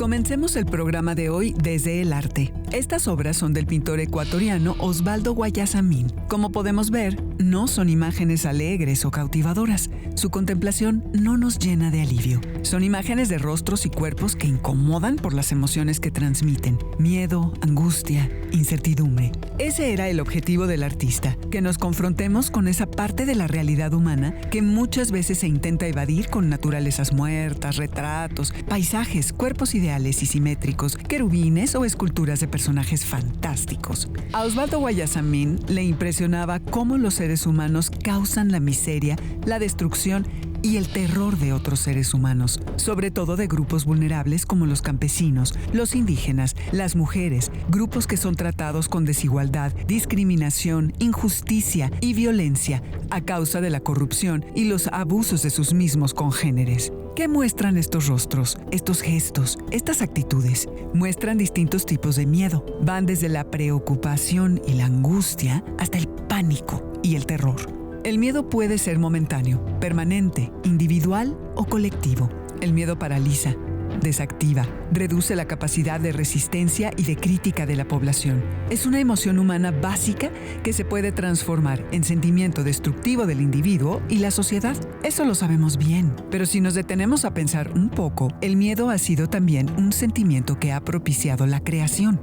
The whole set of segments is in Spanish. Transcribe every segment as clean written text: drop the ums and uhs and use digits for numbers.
Comencemos el programa de hoy desde el arte. Estas obras son del pintor ecuatoriano Osvaldo Guayasamín. Como podemos ver, no son imágenes alegres o cautivadoras. Su contemplación no nos llena de alivio. Son imágenes de rostros y cuerpos que incomodan por las emociones que transmiten: miedo, angustia, incertidumbre. Ese era el objetivo del artista, que nos confrontemos con esa parte de la realidad humana que muchas veces se intenta evadir con naturalezas muertas, retratos, paisajes, cuerpos ideales y simétricos, querubines o esculturas de personajes fantásticos. A Osvaldo Guayasamín le impresionaba cómo los seres humanos causan la miseria, la destrucción y el terror de otros seres humanos, sobre todo de grupos vulnerables como los campesinos, los indígenas, las mujeres, grupos que son tratados con desigualdad, discriminación, injusticia y violencia a causa de la corrupción y los abusos de sus mismos congéneres. ¿Qué muestran estos rostros, estos gestos, estas actitudes? Muestran distintos tipos de miedo. Van desde la preocupación y la angustia hasta el pánico y el terror. El miedo puede ser momentáneo, permanente, individual o colectivo. El miedo paraliza, desactiva, reduce la capacidad de resistencia y de crítica de la población. Es una emoción humana básica que se puede transformar en sentimiento destructivo del individuo y la sociedad. Eso lo sabemos bien, pero si nos detenemos a pensar un poco, el miedo ha sido también un sentimiento que ha propiciado la creación.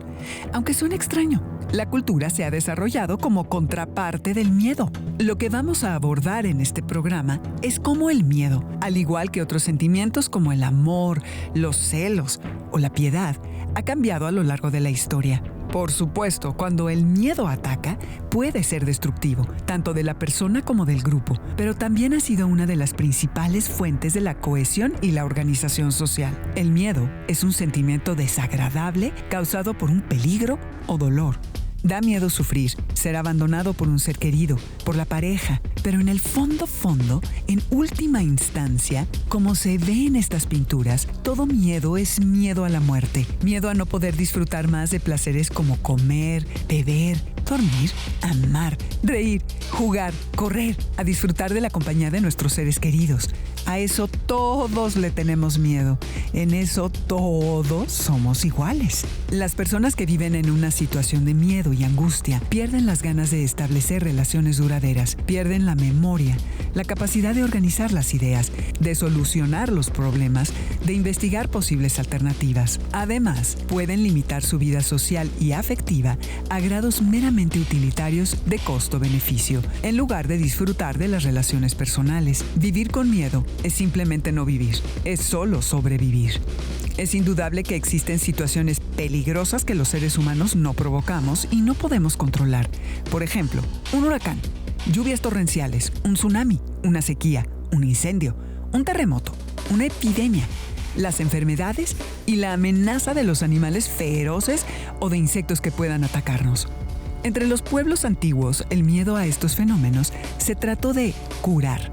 Aunque suene extraño, la cultura se ha desarrollado como contraparte del miedo. Lo que vamos a abordar en este programa es cómo el miedo, al igual que otros sentimientos como el amor, los celos o la piedad, ha cambiado a lo largo de la historia. Por supuesto, cuando el miedo ataca, puede ser destructivo, tanto de la persona como del grupo, pero también ha sido una de las principales fuentes de la cohesión y la organización social. El miedo es un sentimiento desagradable causado por un peligro o dolor. Da miedo sufrir, ser abandonado por un ser querido, por la pareja, pero en el fondo, en última instancia, como se ve en estas pinturas, todo miedo es miedo a la muerte, miedo a no poder disfrutar más de placeres como comer, beber, dormir, amar, reír, jugar, correr, a disfrutar de la compañía de nuestros seres queridos. A eso todos le tenemos miedo. En eso todos somos iguales. Las personas que viven en una situación de miedo y angustia pierden las ganas de establecer relaciones duraderas, pierden la memoria, la capacidad de organizar las ideas, de solucionar los problemas, de investigar posibles alternativas. Además, pueden limitar su vida social y afectiva a grados meramente utilitarios de costo-beneficio, en lugar de disfrutar de las relaciones personales. Vivir con miedo es simplemente no vivir, es solo sobrevivir. Es indudable que existen situaciones peligrosas que los seres humanos no provocamos y no podemos controlar. Por ejemplo, un huracán, lluvias torrenciales, un tsunami, una sequía, un incendio, un terremoto, una epidemia, las enfermedades y la amenaza de los animales feroces o de insectos que puedan atacarnos. Entre los pueblos antiguos, el miedo a estos fenómenos se trató de curar.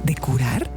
¿De curar?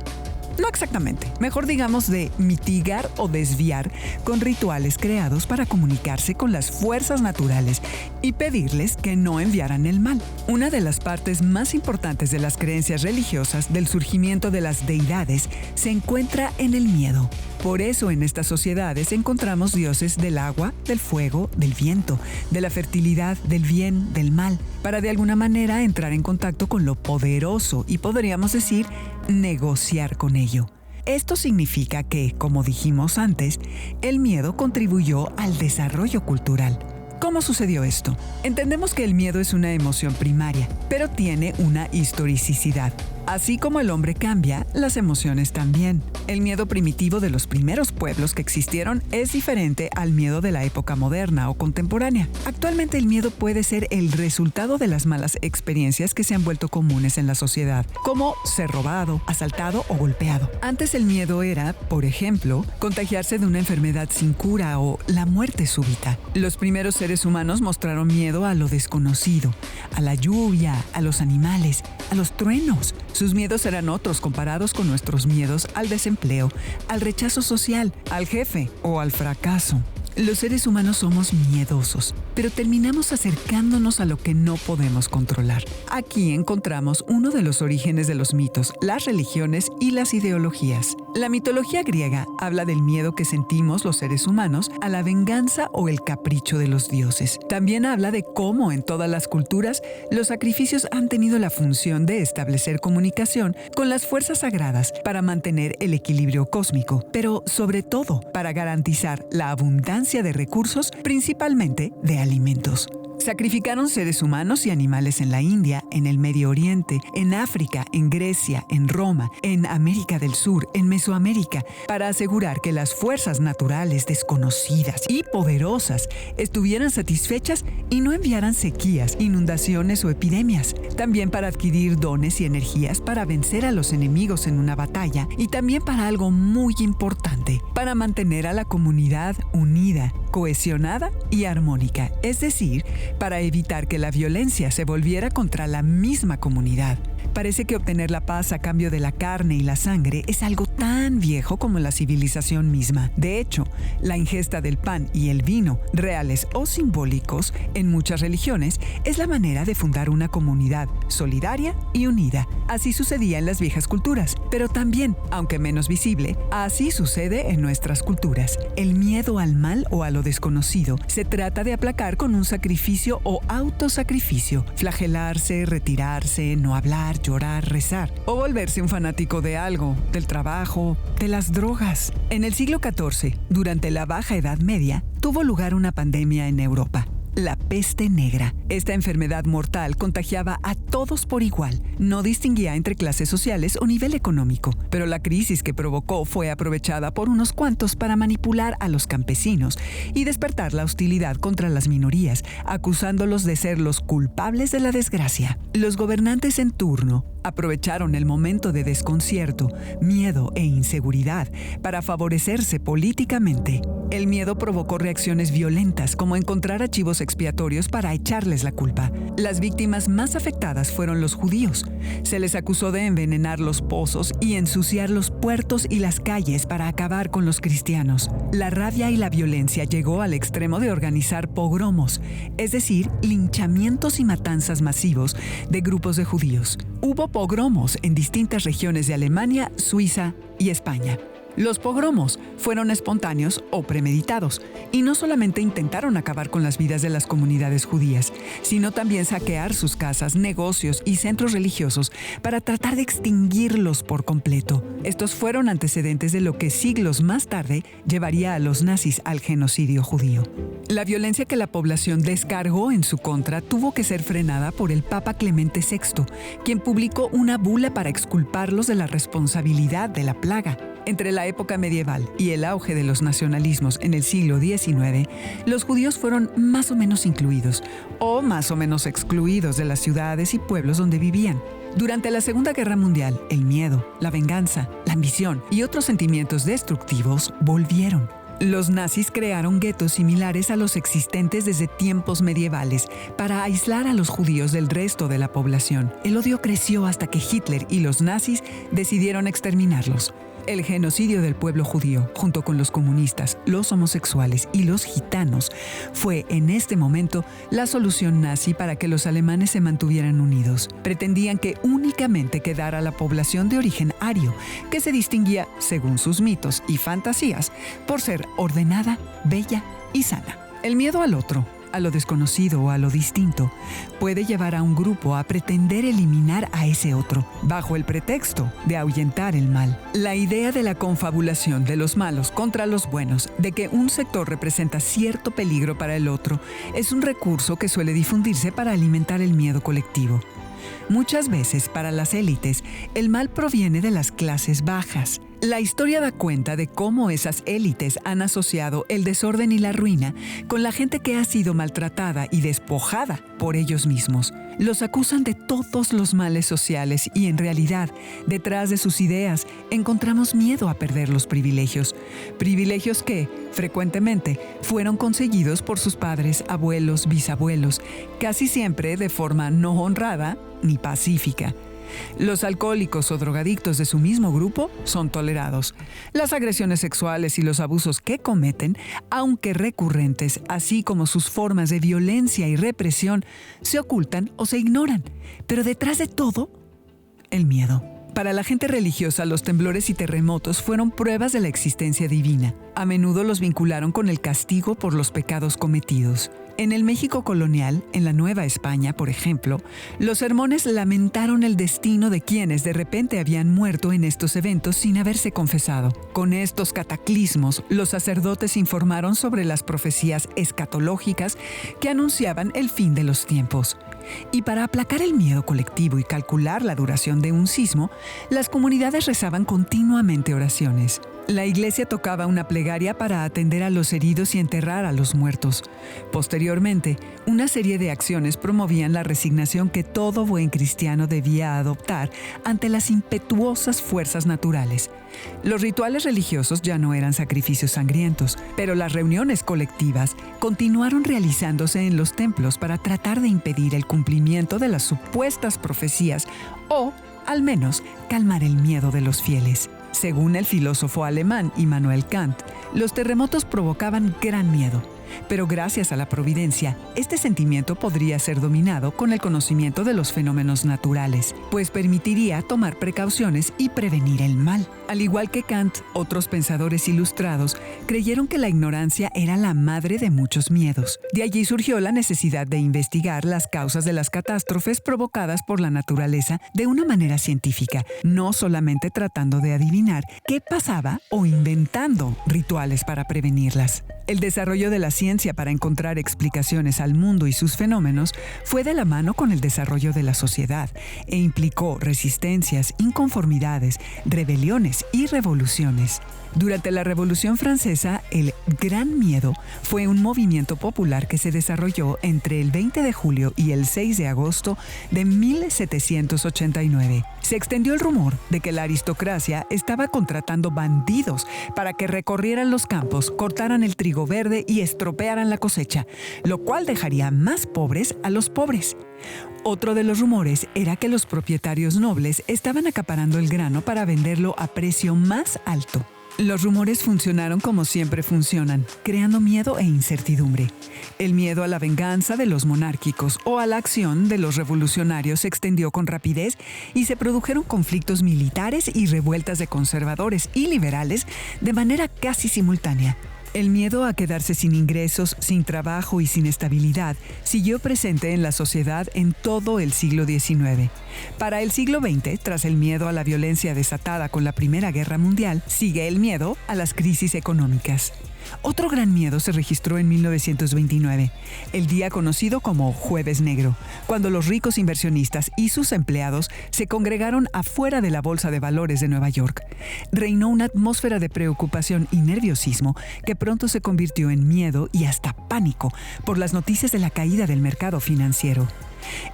No exactamente, mejor digamos de mitigar o desviar con rituales creados para comunicarse con las fuerzas naturales y pedirles que no enviaran el mal. Una de las partes más importantes de las creencias religiosas del surgimiento de las deidades se encuentra en el miedo. Por eso en estas sociedades encontramos dioses del agua, del fuego, del viento, de la fertilidad, del bien, del mal, para de alguna manera entrar en contacto con lo poderoso y podríamos decir negociar con ello. Esto significa que, como dijimos antes, el miedo contribuyó al desarrollo cultural. ¿Cómo sucedió esto? Entendemos que el miedo es una emoción primaria, pero tiene una historicidad. Así como el hombre cambia, las emociones también. El miedo primitivo de los primeros pueblos que existieron es diferente al miedo de la época moderna o contemporánea. Actualmente el miedo puede ser el resultado de las malas experiencias que se han vuelto comunes en la sociedad, como ser robado, asaltado o golpeado. Antes el miedo era, por ejemplo, contagiarse de una enfermedad sin cura o la muerte súbita. Los primeros seres humanos mostraron miedo a lo desconocido, a la lluvia, a los animales, a los truenos. Sus miedos eran otros comparados con nuestros miedos al desempleo, al rechazo social, al jefe o al fracaso. Los seres humanos somos miedosos. pero terminamos acercándonos a lo que no podemos controlar. Aquí encontramos uno de los orígenes de los mitos, las religiones y las ideologías. La mitología griega habla del miedo que sentimos los seres humanos a la venganza o el capricho de los dioses. También habla de cómo en todas las culturas los sacrificios han tenido la función de establecer comunicación con las fuerzas sagradas para mantener el equilibrio cósmico, pero sobre todo para garantizar la abundancia de recursos, principalmente de alimentos. Sacrificaron seres humanos y animales en la India, en el Medio Oriente, en África, en Grecia, en Roma, en América del Sur, en Mesoamérica, para asegurar que las fuerzas naturales desconocidas y poderosas estuvieran satisfechas y no enviaran sequías, inundaciones o epidemias. También para adquirir dones y energías para vencer a los enemigos en una batalla y también para algo muy importante, para mantener a la comunidad unida, cohesionada y armónica, es decir, para evitar que la violencia se volviera contra la misma comunidad. Parece que obtener la paz a cambio de la carne y la sangre es algo tan viejo como la civilización misma. De hecho, la ingesta del pan y el vino, reales o simbólicos, en muchas religiones, es la manera de fundar una comunidad solidaria y unida. Así sucedía en las viejas culturas, pero también, aunque menos visible, así sucede en nuestras culturas. El miedo al mal o a lo desconocido se trata de aplacar con un sacrificio o autosacrificio, flagelarse, retirarse, no hablar, llorar, rezar, o volverse un fanático de algo, del trabajo, de las drogas. En el siglo XIV, durante la Baja Edad Media, tuvo lugar una pandemia en Europa. La peste negra. Esta enfermedad mortal contagiaba a todos por igual. No distinguía entre clases sociales o nivel económico, pero la crisis que provocó fue aprovechada por unos cuantos para manipular a los campesinos y despertar la hostilidad contra las minorías, acusándolos de ser los culpables de la desgracia. Los gobernantes en turno aprovecharon el momento de desconcierto, miedo e inseguridad para favorecerse políticamente. El miedo provocó reacciones violentas, como encontrar archivos expiatorios para echarles la culpa. Las víctimas más afectadas fueron los judíos. Se les acusó de envenenar los pozos y ensuciar los puertos y las calles para acabar con los cristianos. La rabia y la violencia llegó al extremo de organizar pogromos, es decir, linchamientos y matanzas masivos de grupos de judíos. Hubo pogromos en distintas regiones de Alemania, Suiza y España. Los pogromos fueron espontáneos o premeditados y no solamente intentaron acabar con las vidas de las comunidades judías, sino también saquear sus casas, negocios y centros religiosos para tratar de extinguirlos por completo. Estos fueron antecedentes de lo que siglos más tarde llevaría a los nazis al genocidio judío. La violencia que la población descargó en su contra tuvo que ser frenada por el Papa Clemente VI, quien publicó una bula para exculparlos de la responsabilidad de la plaga. Entre la época medieval y el auge de los nacionalismos en el siglo XIX, los judíos fueron más o menos incluidos o más o menos excluidos de las ciudades y pueblos donde vivían. Durante la Segunda Guerra Mundial, el miedo, la venganza, la ambición y otros sentimientos destructivos volvieron. Los nazis crearon guetos similares a los existentes desde tiempos medievales para aislar a los judíos del resto de la población. El odio creció hasta que Hitler y los nazis decidieron exterminarlos. El genocidio del pueblo judío, junto con los comunistas, los homosexuales y los gitanos, fue en este momento la solución nazi para que los alemanes se mantuvieran unidos. Pretendían que únicamente quedara la población de origen ario, que se distinguía, según sus mitos y fantasías, por ser ordenada, bella y sana. El miedo al otro, a lo desconocido o a lo distinto, puede llevar a un grupo a pretender eliminar a ese otro, bajo el pretexto de ahuyentar el mal. La idea de la confabulación de los malos contra los buenos, de que un sector representa cierto peligro para el otro, es un recurso que suele difundirse para alimentar el miedo colectivo. Muchas veces, para las élites, el mal proviene de las clases bajas. La historia da cuenta de cómo esas élites han asociado el desorden y la ruina con la gente que ha sido maltratada y despojada por ellos mismos. Los acusan de todos los males sociales y, en realidad, detrás de sus ideas encontramos miedo a perder los privilegios. Privilegios que, frecuentemente, fueron conseguidos por sus padres, abuelos, bisabuelos, casi siempre de forma no honrada ni pacífica. Los alcohólicos o drogadictos de su mismo grupo son tolerados. Las agresiones sexuales y los abusos que cometen, aunque recurrentes, así como sus formas de violencia y represión, se ocultan o se ignoran. Pero detrás de todo, el miedo. Para la gente religiosa, los temblores y terremotos fueron pruebas de la existencia divina. A menudo los vincularon con el castigo por los pecados cometidos. En el México colonial, en la Nueva España, por ejemplo, los sermones lamentaron el destino de quienes de repente habían muerto en estos eventos sin haberse confesado. Con estos cataclismos, los sacerdotes informaron sobre las profecías escatológicas que anunciaban el fin de los tiempos. Y para aplacar el miedo colectivo y calcular la duración de un sismo, las comunidades rezaban continuamente oraciones. La iglesia tocaba una plegaria para atender a los heridos y enterrar a los muertos. Posteriormente, una serie de acciones promovían la resignación que todo buen cristiano debía adoptar ante las impetuosas fuerzas naturales. Los rituales religiosos ya no eran sacrificios sangrientos, pero las reuniones colectivas continuaron realizándose en los templos para tratar de impedir el cumplimiento de las supuestas profecías o, al menos, calmar el miedo de los fieles. Según el filósofo alemán Immanuel Kant, los terremotos provocaban gran miedo, pero gracias a la providencia, este sentimiento podría ser dominado con el conocimiento de los fenómenos naturales, pues permitiría tomar precauciones y prevenir el mal. Al igual que Kant, otros pensadores ilustrados creyeron que la ignorancia era la madre de muchos miedos. De allí surgió la necesidad de investigar las causas de las catástrofes provocadas por la naturaleza de una manera científica, no solamente tratando de adivinar qué pasaba o inventando rituales para prevenirlas. El desarrollo de la ciencia para encontrar explicaciones al mundo y sus fenómenos fue de la mano con el desarrollo de la sociedad e implicó resistencias, inconformidades, rebeliones y revoluciones. Durante la Revolución Francesa, el Gran Miedo fue un movimiento popular que se desarrolló entre el 20 de julio y el 6 de agosto de 1789. Se extendió el rumor de que la aristocracia estaba contratando bandidos para que recorrieran los campos, cortaran el trigo verde y estropearan la cosecha, lo cual dejaría más pobres a los pobres. Otro de los rumores era que los propietarios nobles estaban acaparando el grano para venderlo a precio más alto. Los rumores funcionaron como siempre funcionan, creando miedo e incertidumbre. El miedo a la venganza de los monárquicos o a la acción de los revolucionarios se extendió con rapidez y se produjeron conflictos militares y revueltas de conservadores y liberales de manera casi simultánea. El miedo a quedarse sin ingresos, sin trabajo y sin estabilidad siguió presente en la sociedad en todo el siglo XIX. Para el siglo XX, tras el miedo a la violencia desatada con la Primera Guerra Mundial, sigue el miedo a las crisis económicas. Otro gran miedo se registró en 1929, el día conocido como Jueves Negro, cuando los ricos inversionistas y sus empleados se congregaron afuera de la Bolsa de Valores de Nueva York. Reinó una atmósfera de preocupación y nerviosismo que pronto se convirtió en miedo y hasta pánico por las noticias de la caída del mercado financiero.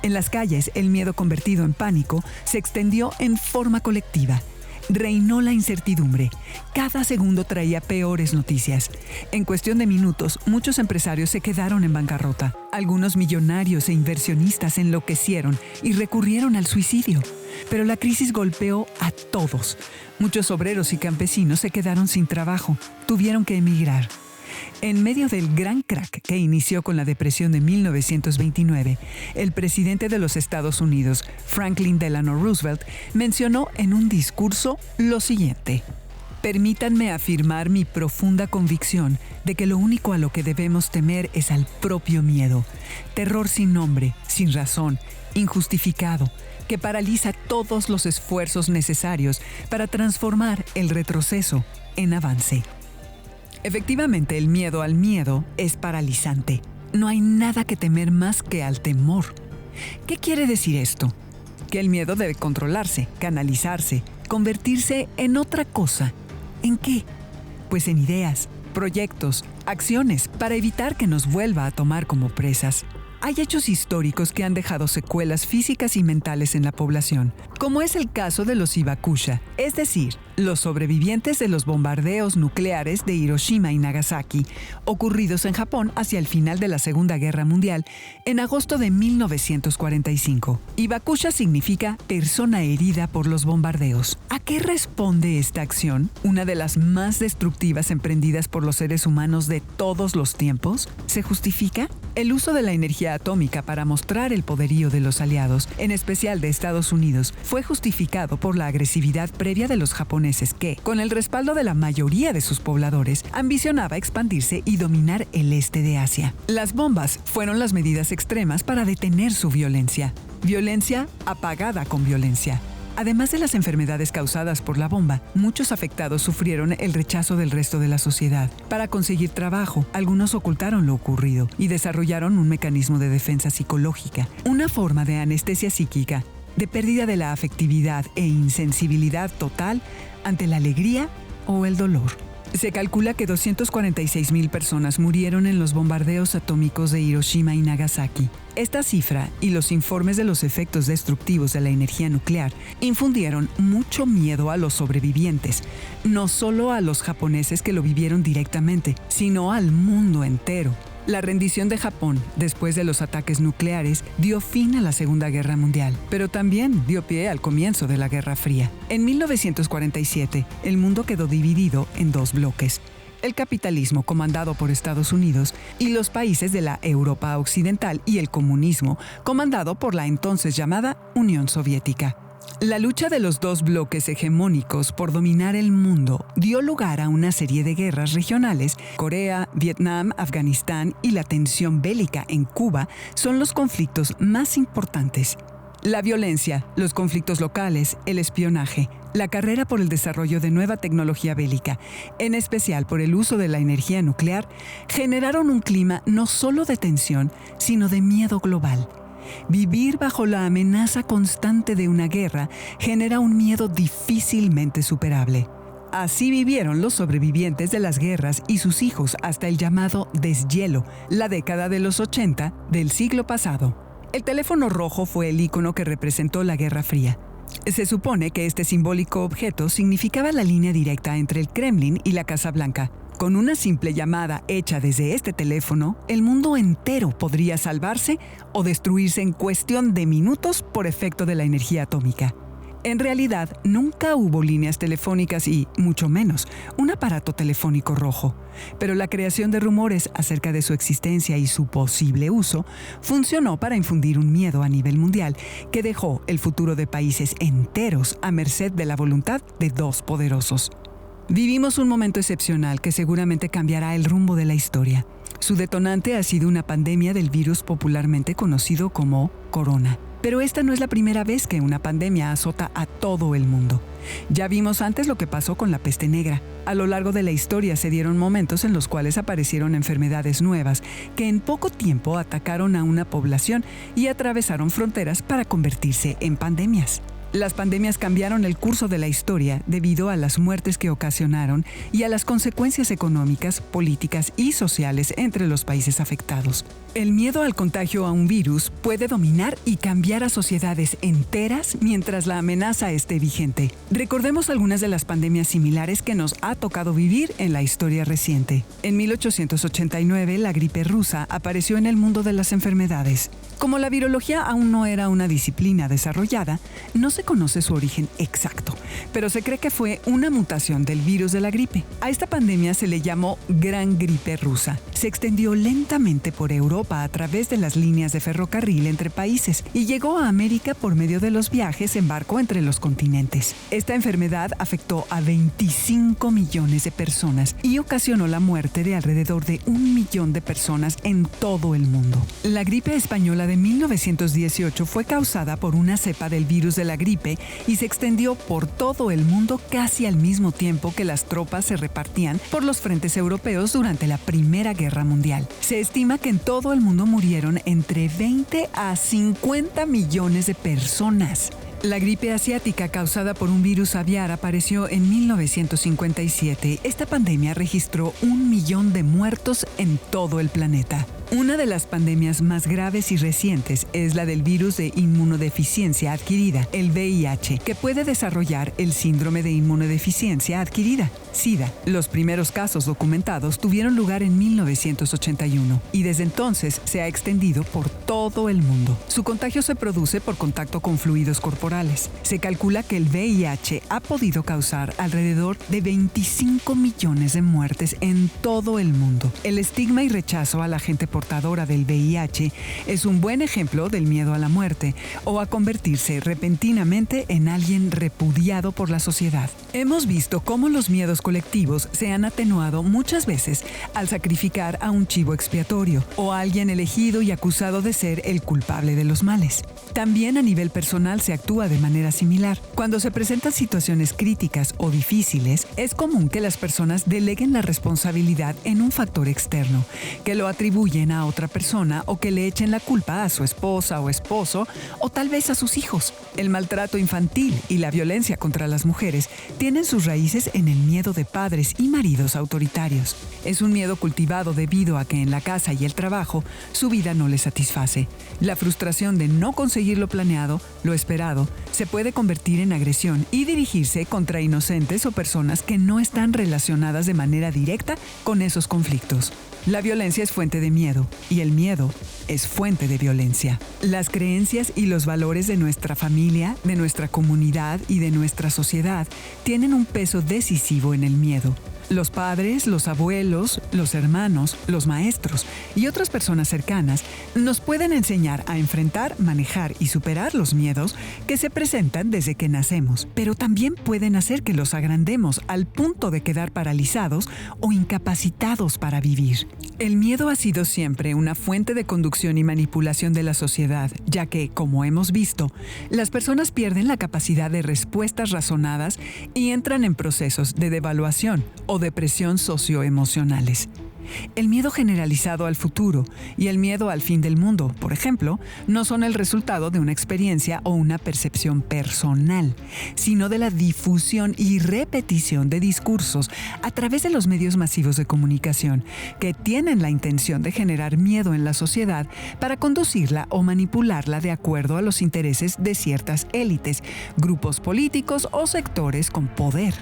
En las calles, el miedo convertido en pánico se extendió en forma colectiva. Reinó la incertidumbre. Cada segundo traía peores noticias. En cuestión de minutos, muchos empresarios se quedaron en bancarrota. Algunos millonarios e inversionistas enloquecieron y recurrieron al suicidio. Pero la crisis golpeó a todos. Muchos obreros y campesinos se quedaron sin trabajo. Tuvieron que emigrar. En medio del gran crack que inició con la depresión de 1929, el presidente de los Estados Unidos, Franklin Delano Roosevelt, mencionó en un discurso lo siguiente: «Permítanme afirmar mi profunda convicción de que lo único a lo que debemos temer es al propio miedo, terror sin nombre, sin razón, injustificado, que paraliza todos los esfuerzos necesarios para transformar el retroceso en avance». Efectivamente, el miedo al miedo es paralizante. No hay nada que temer más que al temor. ¿Qué quiere decir esto? Que el miedo debe controlarse, canalizarse, convertirse en otra cosa. ¿En qué? Pues en ideas, proyectos, acciones para evitar que nos vuelva a tomar como presas. hay hechos históricos que han dejado secuelas físicas y mentales en la población, como es el caso de los hibakusha, es decir, los sobrevivientes de los bombardeos nucleares de Hiroshima y Nagasaki, ocurridos en Japón hacia el final de la Segunda Guerra Mundial, en agosto de 1945. Hibakusha significa persona herida por los bombardeos. ¿A qué responde esta acción? ¿Una de las más destructivas emprendidas por los seres humanos de todos los tiempos? ¿Se justifica? El uso de la energía atómica para mostrar el poderío de los aliados, en especial de Estados Unidos, fue justificado por la agresividad previa de los japoneses que, con el respaldo de la mayoría de sus pobladores, ambicionaba expandirse y dominar el este de Asia. Las bombas fueron las medidas extremas para detener su violencia. Violencia apagada con violencia. Además de las enfermedades causadas por la bomba, muchos afectados sufrieron el rechazo del resto de la sociedad. Para conseguir trabajo, algunos ocultaron lo ocurrido y desarrollaron un mecanismo de defensa psicológica, una forma de anestesia psíquica, de pérdida de la afectividad e insensibilidad total ante la alegría o el dolor. Se calcula que 246,000 personas murieron en los bombardeos atómicos de Hiroshima y Nagasaki. Esta cifra y los informes de los efectos destructivos de la energía nuclear infundieron mucho miedo a los sobrevivientes, no solo a los japoneses que lo vivieron directamente, sino al mundo entero. La rendición de Japón después de los ataques nucleares dio fin a la Segunda Guerra Mundial, pero también dio pie al comienzo de la Guerra Fría. En 1947, el mundo quedó dividido en dos bloques: el capitalismo comandado por Estados Unidos y los países de la Europa Occidental, y el comunismo comandado por la entonces llamada Unión Soviética. La lucha de los dos bloques hegemónicos por dominar el mundo dio lugar a una serie de guerras regionales. Corea, Vietnam, Afganistán y la tensión bélica en Cuba son los conflictos más importantes. La violencia, los conflictos locales, el espionaje, la carrera por el desarrollo de nueva tecnología bélica, en especial por el uso de la energía nuclear, generaron un clima no solo de tensión, sino de miedo global. Vivir bajo la amenaza constante de una guerra genera un miedo difícilmente superable. Así vivieron los sobrevivientes de las guerras y sus hijos hasta el llamado deshielo, la década de los 80 del siglo pasado. El teléfono rojo fue el ícono que representó la Guerra Fría. Se supone que este simbólico objeto significaba la línea directa entre el Kremlin y la Casa Blanca. Con una simple llamada hecha desde este teléfono, el mundo entero podría salvarse o destruirse en cuestión de minutos por efecto de la energía atómica. En realidad, nunca hubo líneas telefónicas y, mucho menos, un aparato telefónico rojo. Pero la creación de rumores acerca de su existencia y su posible uso funcionó para infundir un miedo a nivel mundial que dejó el futuro de países enteros a merced de la voluntad de dos poderosos. Vivimos un momento excepcional que seguramente cambiará el rumbo de la historia. Su detonante ha sido una pandemia del virus popularmente conocido como corona. Pero esta no es la primera vez que una pandemia azota a todo el mundo. Ya vimos antes lo que pasó con la peste negra. A lo largo de la historia se dieron momentos en los cuales aparecieron enfermedades nuevas que en poco tiempo atacaron a una población y atravesaron fronteras para convertirse en pandemias. Las pandemias cambiaron el curso de la historia debido a las muertes que ocasionaron y a las consecuencias económicas, políticas y sociales entre los países afectados. El miedo al contagio a un virus puede dominar y cambiar a sociedades enteras mientras la amenaza esté vigente. Recordemos algunas de las pandemias similares que nos ha tocado vivir en la historia reciente. En 1889, la gripe rusa apareció en el mundo de las enfermedades. Como la virología aún no era una disciplina desarrollada, no se conoce su origen exacto, pero se cree que fue una mutación del virus de la gripe. A esta pandemia se le llamó Gran Gripe Rusa. Se extendió lentamente por Europa a través de las líneas de ferrocarril entre países y llegó a América por medio de los viajes en barco entre los continentes. Esta enfermedad afectó a 25 millones de personas y ocasionó la muerte de alrededor de 1 millón de personas en todo el mundo. La gripe española de 1918 fue causada por una cepa del virus de la gripe y se extendió por todo el mundo casi al mismo tiempo que las tropas se repartían por los frentes europeos durante la Primera Guerra Mundial. Se estima que en todo el mundo murieron entre 20 a 50 millones de personas. La gripe asiática causada por un virus aviar apareció en 1957. Esta pandemia registró 1 millón de muertos en todo el planeta. Una de las pandemias más graves y recientes es la del virus de inmunodeficiencia adquirida, el VIH, que puede desarrollar el síndrome de inmunodeficiencia adquirida, SIDA. Los primeros casos documentados tuvieron lugar en 1981 y desde entonces se ha extendido por todo el mundo. Su contagio se produce por contacto con fluidos corporales. Se calcula que el VIH ha podido causar alrededor de 25 millones de muertes en todo el mundo. El estigma y rechazo a la gente portadora del VIH es un buen ejemplo del miedo a la muerte o a convertirse repentinamente en alguien repudiado por la sociedad. Hemos visto cómo los miedos colectivos se han atenuado muchas veces al sacrificar a un chivo expiatorio o a alguien elegido y acusado de ser el culpable de los males. También a nivel personal se actúa de manera similar. Cuando se presentan situaciones críticas o difíciles, es común que las personas deleguen la responsabilidad en un factor externo, que lo atribuyen a otra persona o que le echen la culpa a su esposa o esposo o tal vez a sus hijos. El maltrato infantil y la violencia contra las mujeres tienen sus raíces en el miedo de padres y maridos autoritarios. Es un miedo cultivado debido a que en la casa y el trabajo su vida no les satisface. La frustración de no conseguir lo planeado, lo esperado, se puede convertir en agresión y dirigirse contra inocentes o personas que no están relacionadas de manera directa con esos conflictos. La violencia es fuente de miedo y el miedo es fuente de violencia. Las creencias y los valores de nuestra familia, de nuestra comunidad y de nuestra sociedad tienen un peso decisivo en el miedo. Los padres, los abuelos, los hermanos, los maestros y otras personas cercanas nos pueden enseñar a enfrentar, manejar y superar los miedos que se presentan desde que nacemos, pero también pueden hacer que los agrandemos al punto de quedar paralizados o incapacitados para vivir. El miedo ha sido siempre una fuente de conducción y manipulación de la sociedad, ya que, como hemos visto, las personas pierden la capacidad de respuestas razonadas y entran en procesos de devaluación o depresión socioemocionales. El miedo generalizado al futuro y el miedo al fin del mundo, por ejemplo, no son el resultado de una experiencia o una percepción personal, sino de la difusión y repetición de discursos a través de los medios masivos de comunicación que tienen la intención de generar miedo en la sociedad para conducirla o manipularla de acuerdo a los intereses de ciertas élites, grupos políticos o sectores con poder.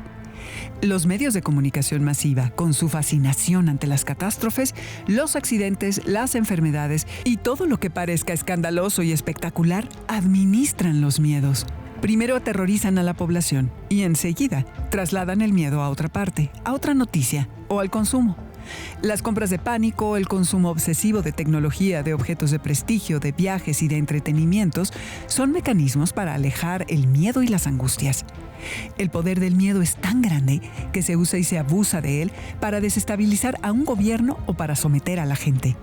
Los medios de comunicación masiva, con su fascinación ante las catástrofes, los accidentes, las enfermedades y todo lo que parezca escandaloso y espectacular, administran los miedos. Primero aterrorizan a la población y enseguida trasladan el miedo a otra parte, a otra noticia o al consumo. Las compras de pánico, el consumo obsesivo de tecnología, de objetos de prestigio, de viajes y de entretenimientos son mecanismos para alejar el miedo y las angustias. El poder del miedo es tan grande que se usa y se abusa de él para desestabilizar a un gobierno o para someter a la gente.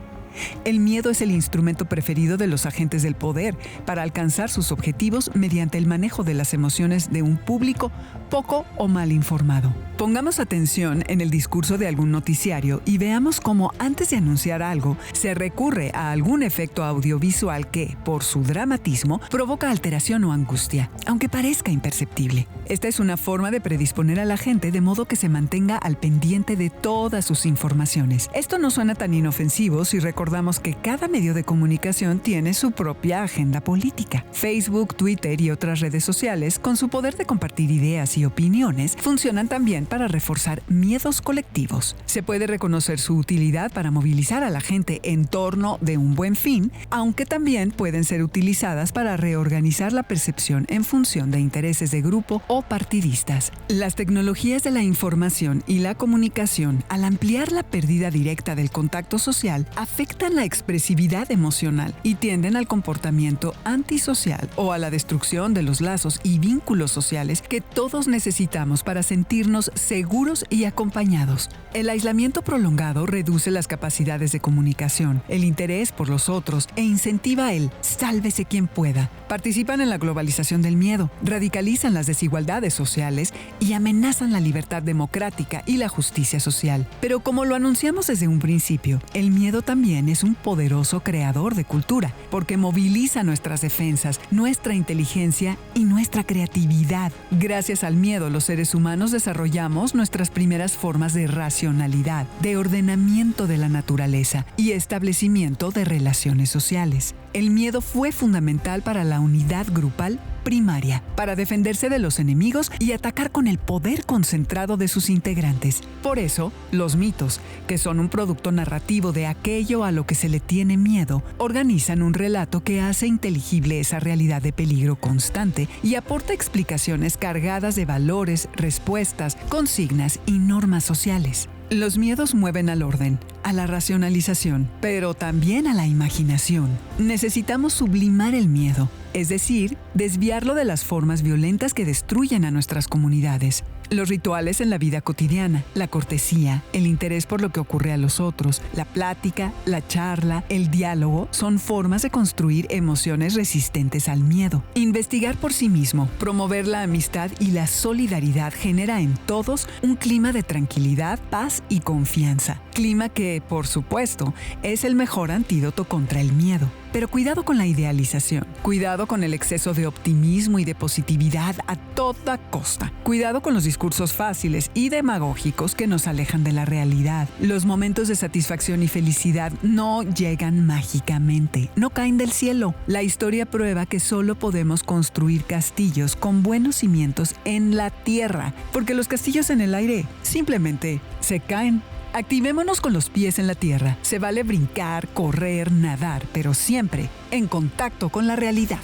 El miedo es el instrumento preferido de los agentes del poder para alcanzar sus objetivos mediante el manejo de las emociones de un público poco o mal informado. Pongamos atención en el discurso de algún noticiario y veamos cómo antes de anunciar algo se recurre a algún efecto audiovisual que, por su dramatismo, provoca alteración o angustia, aunque parezca imperceptible. Esta es una forma de predisponer a la gente de modo que se mantenga al pendiente de todas sus informaciones. Esto no suena tan inofensivo si recordamos que cada medio de comunicación tiene su propia agenda política. Facebook, Twitter y otras redes sociales, con su poder de compartir ideas y opiniones, funcionan también para reforzar miedos colectivos. Se puede reconocer su utilidad para movilizar a la gente en torno de un buen fin, aunque también pueden ser utilizadas para reorganizar la percepción en función de intereses de grupo o partidistas. Las tecnologías de la información y la comunicación, al ampliar la pérdida directa del contacto social, afectan la expresividad emocional y tienden al comportamiento antisocial o a la destrucción de los lazos y vínculos sociales que todos necesitamos para sentirnos seguros y acompañados. El aislamiento prolongado reduce las capacidades de comunicación, el interés por los otros e incentiva el sálvese quien pueda. Participan en la globalización del miedo, radicalizan las desigualdades sociales y amenazan la libertad democrática y la justicia social. Pero como lo anunciamos desde un principio, el miedo también también es un poderoso creador de cultura, porque moviliza nuestras defensas, nuestra inteligencia y nuestra creatividad. Gracias al miedo, los seres humanos desarrollamos nuestras primeras formas de racionalidad, de ordenamiento de la naturaleza y establecimiento de relaciones sociales. El miedo fue fundamental para la unidad grupal primaria, para defenderse de los enemigos y atacar con el poder concentrado de sus integrantes. Por eso, los mitos, que son un producto narrativo de aquello a lo que se le tiene miedo, organizan un relato que hace inteligible esa realidad de peligro constante y aporta explicaciones cargadas de valores, respuestas, consignas y normas sociales. Los miedos mueven al orden, a la racionalización, pero también a la imaginación. Necesitamos sublimar el miedo, es decir, desviarlo de las formas violentas que destruyen a nuestras comunidades. Los rituales en la vida cotidiana, la cortesía, el interés por lo que ocurre a los otros, la plática, la charla, el diálogo, son formas de construir emociones resistentes al miedo. Investigar por sí mismo, promover la amistad y la solidaridad genera en todos un clima de tranquilidad, paz y confianza. Clima que, por supuesto, es el mejor antídoto contra el miedo. Pero cuidado con la idealización, cuidado con el exceso de optimismo y de positividad a toda costa. Cuidado con los discursos fáciles y demagógicos que nos alejan de la realidad. Los momentos de satisfacción y felicidad no llegan mágicamente, no caen del cielo. La historia prueba que solo podemos construir castillos con buenos cimientos en la tierra, porque los castillos en el aire simplemente se caen. Activémonos con los pies en la tierra. Se vale brincar, correr, nadar, pero siempre en contacto con la realidad.